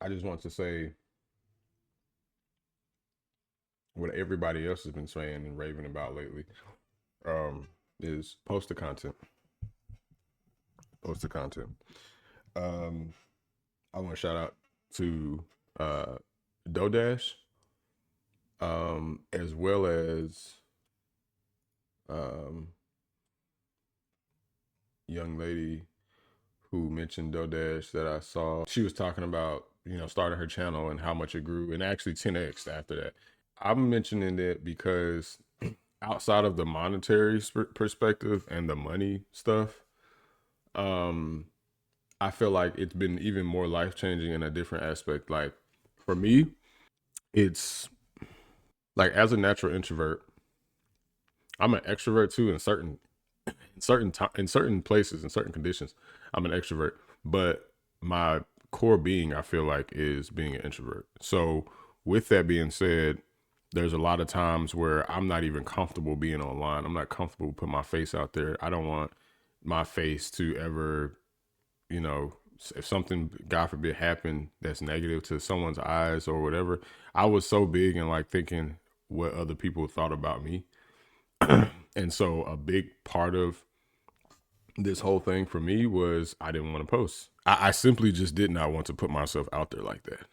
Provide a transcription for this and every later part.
I just want to say what everybody else has been saying and raving about lately. Is post the content. Post the content. Um, I want to shout out to uh Dodash, as well as um young lady who mentioned Dodash that I saw. She was talking about, starting her channel and how much it grew and actually 10x after that. I'm mentioning it because outside of the monetary perspective and the money stuff, um, I feel like it's been even more life changing in a different aspect. Like for me, it's like as a natural introvert, I'm an extrovert too in certain places in certain conditions. I'm an extrovert, but my core being, I feel like, is being an introvert. So with that being said, there's a lot of times where I'm not even comfortable being online. I'm not comfortable putting my face out there. I don't want my face to ever, you know, if something, God forbid, happened that's negative to someone's eyes or whatever. I was so big and like thinking what other people thought about me. And so a big part of this whole thing for me was I didn't want to post. I simply just did not want to put myself out there like that.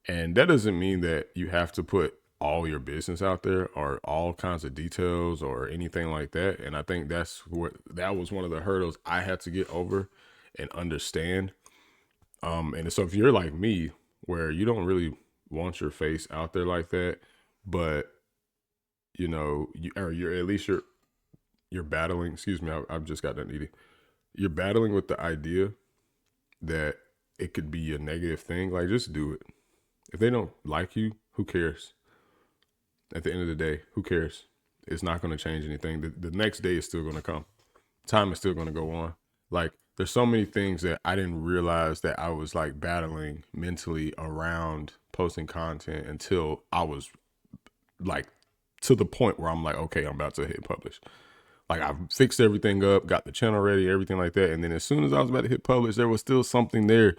And that doesn't mean that you have to put all your business out there or all kinds of details or anything like that. And I think that was one of the hurdles I had to get over and understand. And so if you're like me, where you don't really want your face out there like that, but you're at least you're battling. Excuse me, I've just got done eating. You're battling with the idea that it could be a negative thing. Like, just do it. If they don't like you, who cares? At the end of the day, who cares? It's not going to change anything. The next day is still going to come. Time is still going to go on. Like, there's so many things that I didn't realize that I was like battling mentally around posting content until I was like to the point where I'm like, okay, I'm about to hit publish. Like I fixed everything up, got the channel ready, everything like that. And then as soon as I was about to hit publish, there was still something there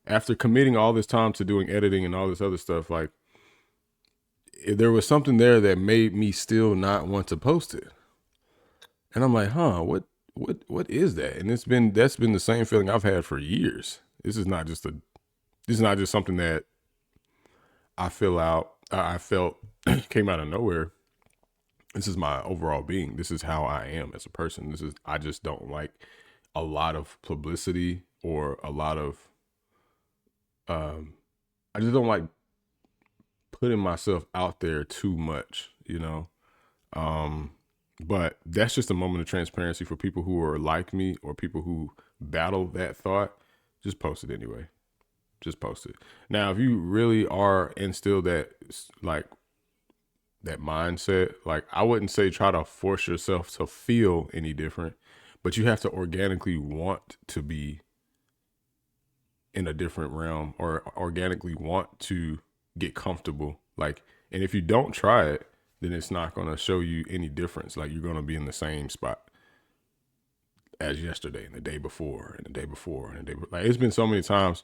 after committing all this time to doing editing and all this other stuff. Like there was something there that made me still not want to post it. And I'm like, what is that? And that's been the same feeling I've had for years. This is not just something that I felt came out of nowhere. This is my overall being. This is how I am as a person. I just don't like a lot of publicity or a lot of um I just don't like putting myself out there too much, you know. Um but that's just a moment of transparency for people who are like me or people who battle that thought. Just post it anyway. Just post it. Now, if you really are instilled like that mindset, like I wouldn't say try to force yourself to feel any different, but you have to organically want to be in a different realm or organically want to get comfortable. Like, and if you don't try it, then it's not going to show you any difference. Like, you're going to be in the same spot as yesterday and the day before and the day before and the day before. Like, it's been so many times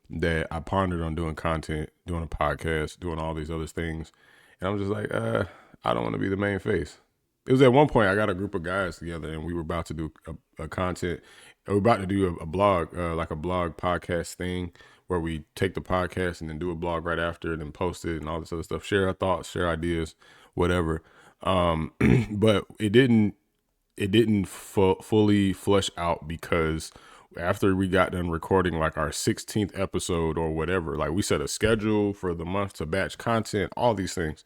that I pondered on doing content, doing a podcast, doing all these other things. And I'm just like, I don't want to be the main face. It was at one point I got a group of guys together and we were about to do a content. We were about to do a blog, like a blog podcast thing where we take the podcast and then do a blog right after and then post it and all this other stuff. Share our thoughts, share ideas, whatever. But it didn't fully flesh out because after we got done recording like our 16th episode or whatever, like we set a schedule for the month to batch content, all these things.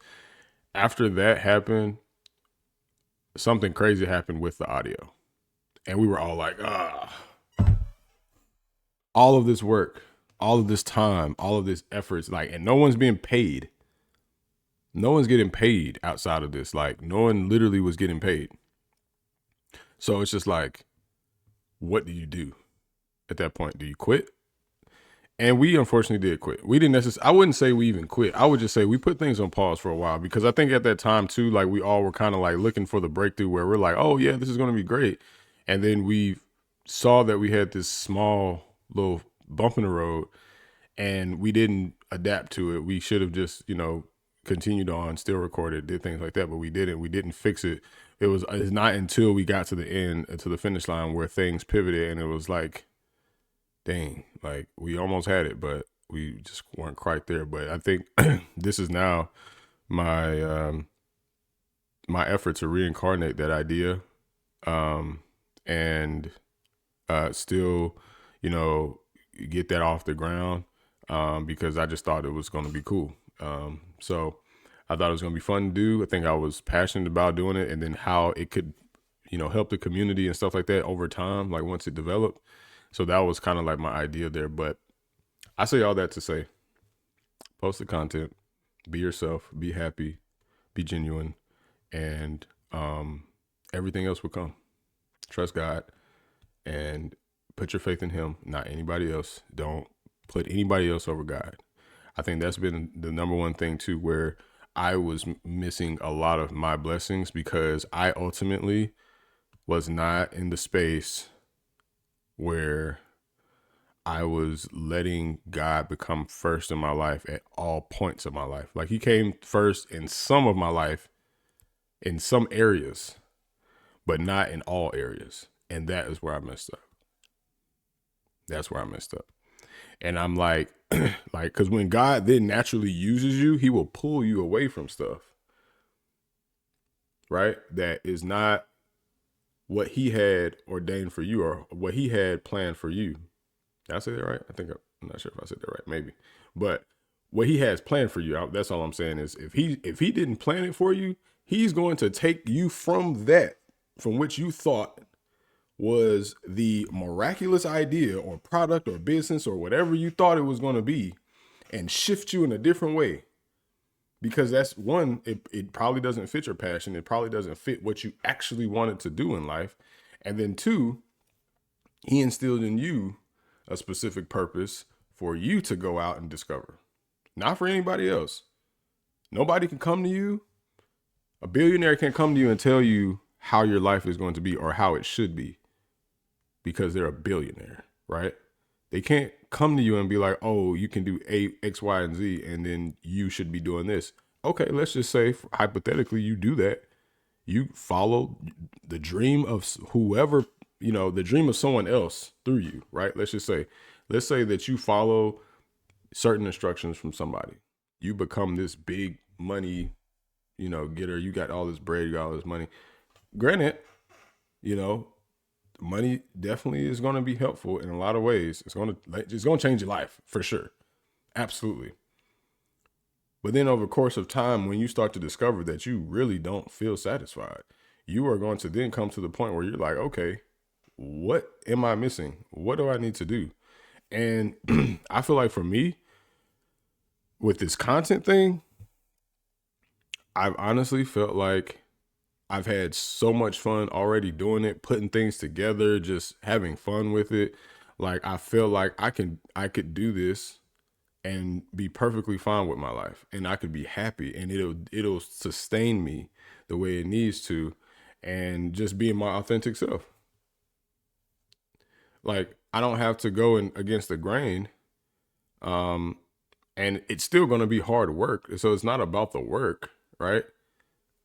After that happened, something crazy happened with the audio. And we were all like, all of this work, all of this time, all of this efforts, like, and no one's being paid. No one's getting paid outside of this. Like, no one literally was getting paid. So it's just like, what do you do at that point? Do you quit? And we unfortunately did quit. We didn't necessarily, I wouldn't say we even quit. I would just say we put things on pause for a while because I think at that time too, like we all were kind of like looking for the breakthrough where we're like, oh yeah, this is going to be great. And then we saw that we had this small little bump in the road and we didn't adapt to it. We should have just, continued on, still recorded, did things like that, but we didn't. We didn't fix it. It's not until we got to the end, to the finish line, where things pivoted, and it was like, dang, like we almost had it, but we just weren't quite there. But I think this is now my my effort to reincarnate that idea, and still, you know, get that off the ground, because I just thought it was going to be cool. So I thought it was going to be fun to do. I think I was passionate about doing it, and then how it could, help the community and stuff like that over time, like once it developed. So that was kind of like my idea there. But I say all that to say, post the content, be yourself, be happy, be genuine, and everything else will come. Trust God and put your faith in Him, not anybody else. Don't put anybody else over God. I think that's been the number one thing too, where I was missing a lot of my blessings, because I ultimately was not in the space where I was letting God become first in my life at all points of my life. Like, He came first in some of my life, in some areas, but not in all areas. And that is where I messed up. That's where I messed up. And I'm like, because when God then naturally uses you, He will pull you away from stuff, right? That is not what He had ordained for you, or what He had planned for you. Did I say that right? I'm not sure if I said that right, maybe. But what He has planned for you, that's all I'm saying, is if he didn't plan it for you, He's going to take you from that, from which you thought was the miraculous idea or product or business or whatever you thought it was going to be, and shift you in a different way. Because that's one, it probably doesn't fit your passion. It probably doesn't fit what you actually wanted to do in life. And then two, He instilled in you a specific purpose for you to go out and discover, not for anybody else. Nobody can come to you. A billionaire can't come to you and tell you how your life is going to be or how it should be, because they're a billionaire, right? They can't come to you and be like, oh, you can do A, X, Y, and Z, and then you should be doing this. Okay, let's just say, hypothetically, you do that. You follow the dream of whoever, the dream of someone else through you, right? Let's say that you follow certain instructions from somebody. You become this big money, getter. You got all this bread, you got all this money. Granted, money definitely is going to be helpful in a lot of ways. It's going to change your life for sure. Absolutely. But then over the course of time, when you start to discover that you really don't feel satisfied, you are going to then come to the point where you're like, okay, what am I missing? What do I need to do? And I feel like for me, with this content thing, I've honestly felt like I've had so much fun already doing it, putting things together, just having fun with it. Like, I feel like I could do this and be perfectly fine with my life, and I could be happy, and it'll sustain me the way it needs to, and just being my authentic self. Like, I don't have to go against the grain. And it's still going to be hard work. So it's not about the work, right?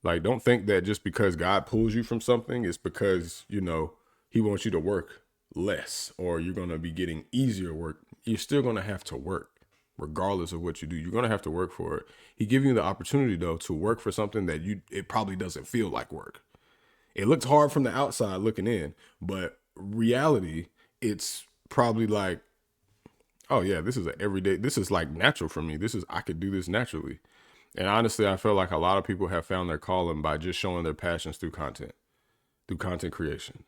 Like, don't think that just because God pulls you from something, it's because, He wants you to work less, or you're going to be getting easier work. You're still going to have to work regardless of what you do. You're going to have to work for it. He gives you the opportunity, though, to work for something that it probably doesn't feel like work. It looks hard from the outside looking in, but reality, it's probably like, oh yeah, this is this is like natural for me. I could do this naturally. And honestly, I feel like a lot of people have found their calling by just showing their passions through content creation.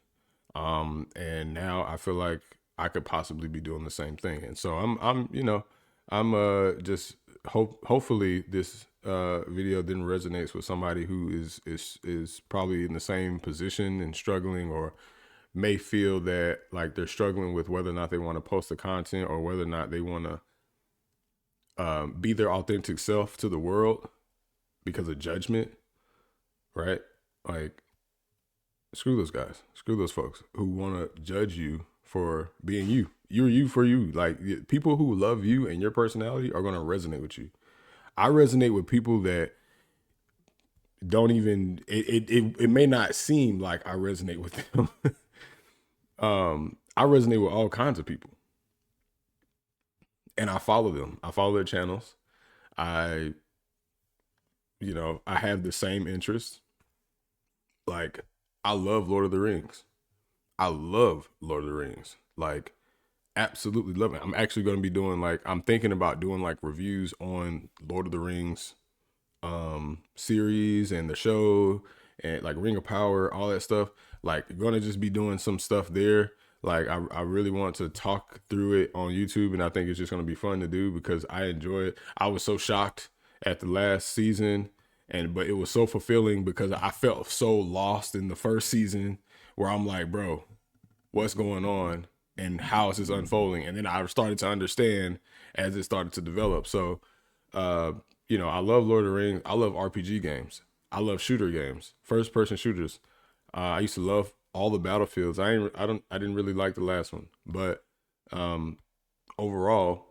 And now I feel like I could possibly be doing the same thing. And so I'm just hopefully this video then resonates with somebody who is probably in the same position and struggling, or may feel that like they're struggling with whether or not they want to post the content, or whether or not they want to be their authentic self to the world because of judgment, right? Like, screw those guys, screw those folks who want to judge you for being you. You're you for you. Like people who love you and your personality are gonna resonate with you. I resonate with people that don't even it may not seem like I resonate with them. I resonate with all kinds of people. And I follow them. I follow their channels. I I have the same interests. Like I love Lord of the Rings. I love Lord of the Rings. Like absolutely love it. I'm actually going to be doing like I'm thinking about doing like reviews on Lord of the Rings series and the show and like Ring of Power, all that stuff. Like gonna just be doing some stuff there. Like I really want to talk through it on YouTube, and I think it's just gonna be fun to do because I enjoy it. I was so shocked at the last season, but it was so fulfilling because I felt so lost in the first season where I'm like, bro, what's going on and how is this unfolding? And then I started to understand as it started to develop. So uh, I love Lord of the Rings. I love RPG games. I love shooter games, first person shooters. I used to love all the Battlefields. I didn't really like the last one, but um, overall,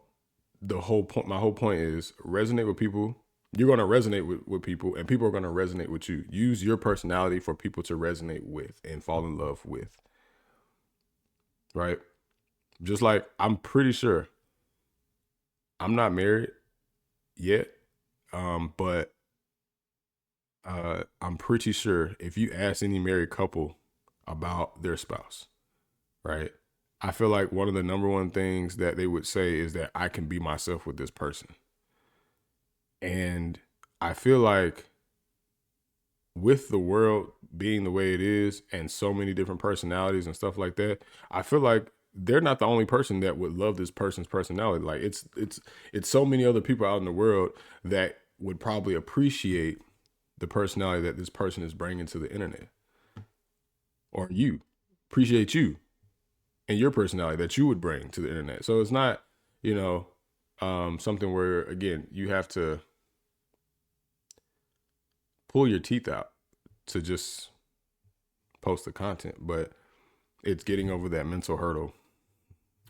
my whole point is resonate with people. You're going to resonate with people, and people are going to resonate with you. Use your personality for people to resonate with and fall in love with. Right? Just like I'm pretty sure I'm not married yet, but I'm pretty sure if you ask any married couple about their spouse, right? I feel like one of the number one things that they would say is that I can be myself with this person. And I feel like with the world being the way it is and so many different personalities and stuff like that, I feel like they're not the only person that would love this person's personality. Like it's so many other people out in the world that would probably appreciate the personality that this person is bringing to the internet, or you appreciate you and your personality that you would bring to the internet. So it's not, you know, something where again you have to pull your teeth out to just post the content, but it's getting over that mental hurdle.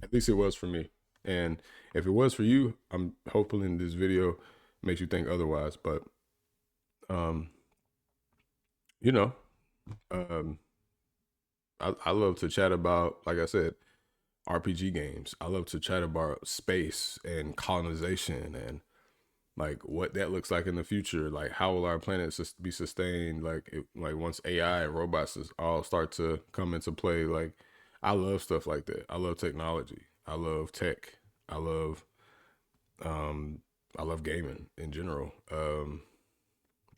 At least it was for me. And if it was for you, I'm hoping this video makes you think otherwise. But um, you know, um, I love to chat about, like I said, RPG games. I love to chat about space and colonization and like what that looks like in the future. Like how will our planet be sustained? Like once AI and robots all start to come into play. Like I love stuff like that. I love technology. I love tech. I love um I love gaming in general.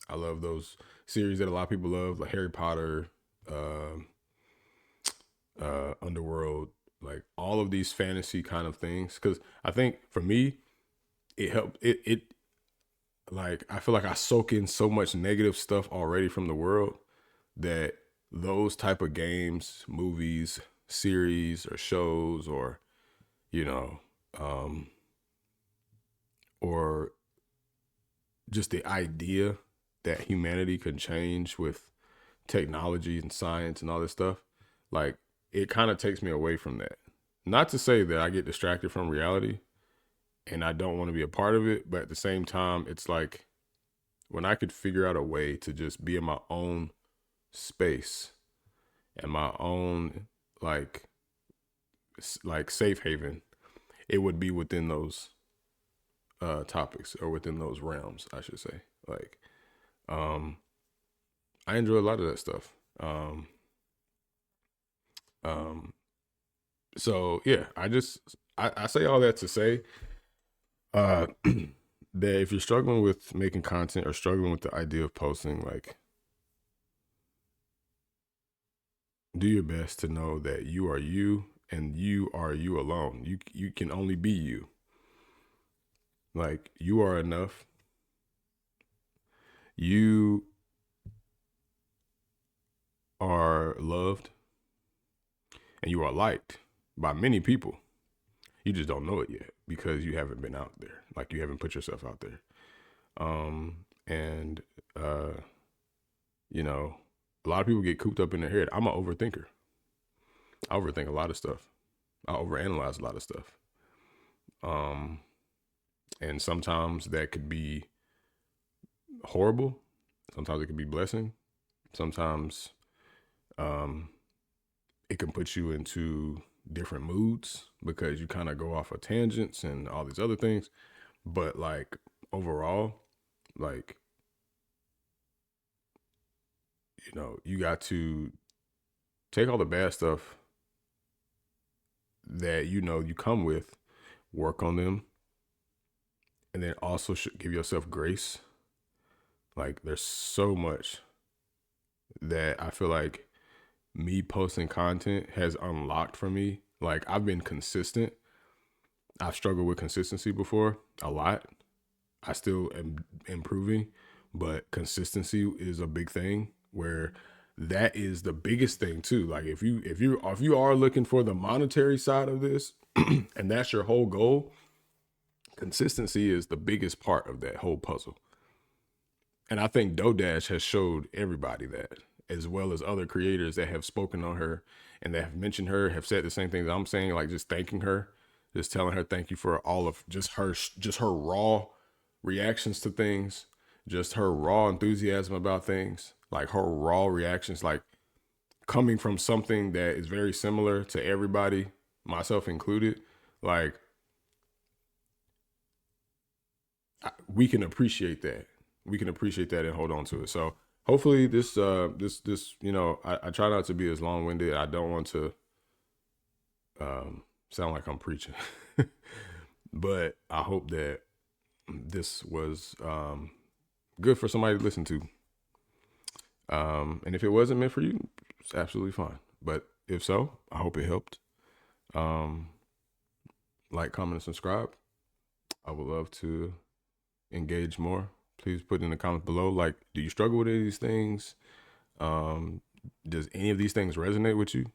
I love those series that a lot of people love, like Harry Potter, um, Underworld, like all of these fantasy kind of things. Because I think for me, it helped. It like I feel like I soak in so much negative stuff already from the world that those type of games, movies, series, or shows, or you know, um, or just the idea that humanity can change with technology and science and all this stuff, like it kind of takes me away from that. Not to say that I get distracted from reality and I don't want to be a part of it, but at the same time, it's like when I could figure out a way to just be in my own space and my own like like safe haven, it would be within those topics or within those realms, I should say. Like um I enjoy a lot of that stuff. Um so yeah, I say all that to say uh that if you're struggling with making content or struggling with the idea of posting, like do your best to know that you are you and you are you alone. You can only be you. Like you are enough. You are loved and you are liked by many people. You just don't know it yet because you haven't been out there. Like you haven't put yourself out there. And you know, a lot of people get cooped up in their head. I'm an overthinker. I overthink a lot of stuff. I overanalyze a lot of stuff. Um, and sometimes that could be horrible. Sometimes it could be blessing. Sometimes um, it can put you into different moods because you kind of go off of tangents and all these other things. But like overall, like, you got to take all the bad stuff that you come with, work on them, and then also give yourself grace. Like there's so much that I feel like me posting content has unlocked for me. Like I've been consistent. I've struggled with consistency before a lot. I still am improving, but consistency is a big thing where that is the biggest thing too. Like if you are looking for the monetary side of this and that's your whole goal, consistency is the biggest part of that whole puzzle. And I think DoDash has showed everybody that, as well as other creators that have spoken on her and that have mentioned her, have said the same things I'm saying, like just thanking her, just telling her thank you for all of just her raw reactions to things, just her raw enthusiasm about things, like her raw reactions, like coming from something that is very similar to everybody, myself included. Like we can appreciate that. We can appreciate that and hold on to it. So hopefully this I try not to be as long winded. I don't want to sound like I'm preaching, but I hope that this was good for somebody to listen to. And if it wasn't meant for you, it's absolutely fine. But if so, I hope it helped. Um, like, comment, and subscribe. I would love to engage more. Please put in the comments below. Like, do you struggle with any of these things? Um, does any of these things resonate with you?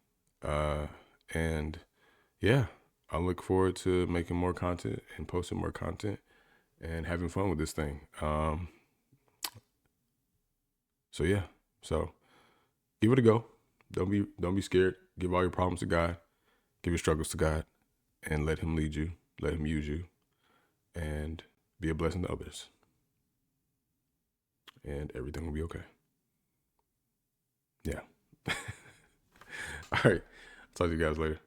And yeah, I look forward to making more content and posting more content and having fun with this thing. So yeah, so give it a go. Don't be scared. Give all your problems to God. Give your struggles to God, and let Him lead you. Let Him use you, and be a blessing to others. And everything will be okay. Yeah. All right. Talk to you guys later.